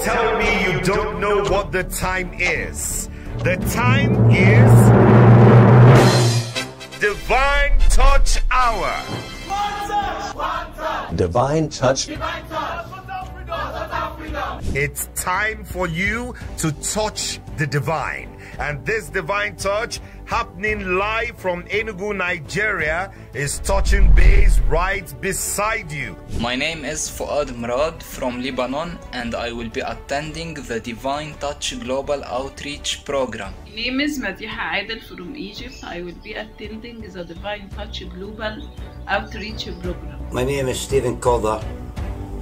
tell me you don't know what the time is. The time is Divine Touch Hour. One touch. One touch. Divine Touch. Divine touch. Total freedom. It's time for you to touch the divine. And this divine touch, happening live from Enugu, Nigeria, is touching base right beside you. My name is Fuad Murad from Lebanon, and I will be attending the Divine Touch Global Outreach Program. My name is Madiha Aidel from Egypt. I will be attending the Divine Touch Global Outreach Program. My name is Stephen Calder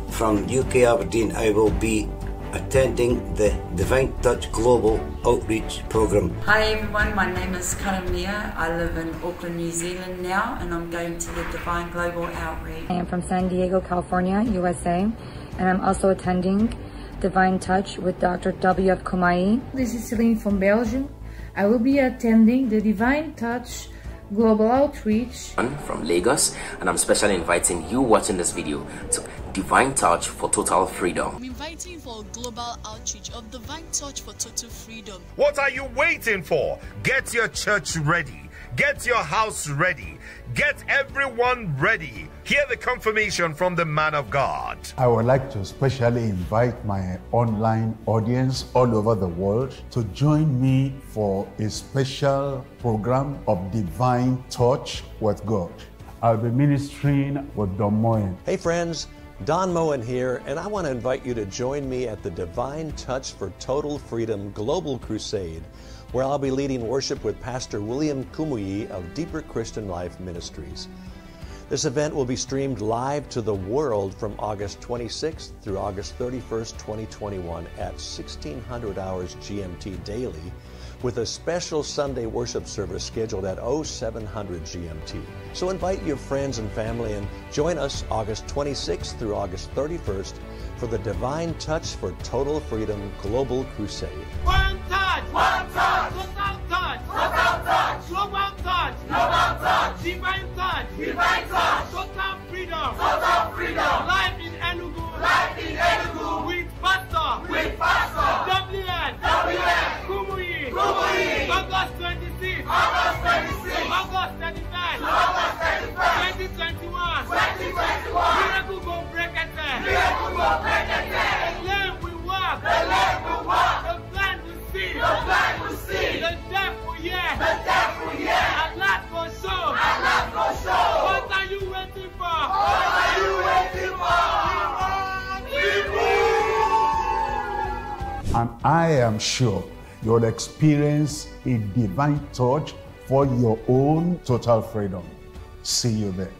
from UK Aberdeen. I will be attending the Divine Touch Global Outreach Program. Hi everyone, my name is Karamia. I live in Auckland, New Zealand now, and I'm going to the Divine Global Outreach. I am from San Diego, California, USA, and I'm also attending Divine Touch with Dr. W.F. Kumai. This is Celine from Belgium. I will be attending the Divine Touch Global Outreach. I'm from Lagos, and I'm especially inviting you watching this video to Divine Touch for Total Freedom. I'm inviting you for a global outreach of Divine Touch for Total Freedom. What are you waiting for? Get your church ready. Get your house ready. Get everyone ready. Hear the confirmation from the man of God. I would like to especially invite my online audience all over the world to join me for a special program of Divine Touch with God. I'll be ministering with Don Moen. Hey friends, Don Moen here, and I want to invite you to join me at the Divine Touch for Total Freedom Global Crusade, where I'll be leading worship with Pastor William Kumuyi of Deeper Christian Life Ministries. This event will be streamed live to the world from August 26th through August 31st, 2021 at 1600 hours GMT daily, with a special Sunday worship service scheduled at 0700 GMT. So invite your friends and family and join us August 26th through August 31st for the Divine Touch for Total Freedom Global Crusade. One touch. One touch. Total touch. Total touch. Global touch. Global touch. Divine touch. Divine touch. Total freedom. Total freedom. Life in Enugu. Life in Enugu. With Pastor. With Pastor. W.F. Kumuyi. Kumuyi. August 26th. August 26th. August 31st. August 31st. 2021. 2021. Miracle go break it. Miracle go break it. The lame will walk. The lame will walk. The blind will see. The blind will see. The deaf will hear. The deaf will hear. Allah will show. Allah will show. What are you waiting for? What are you waiting for? And I am sure you'll experience a divine touch for your own total freedom. See you there.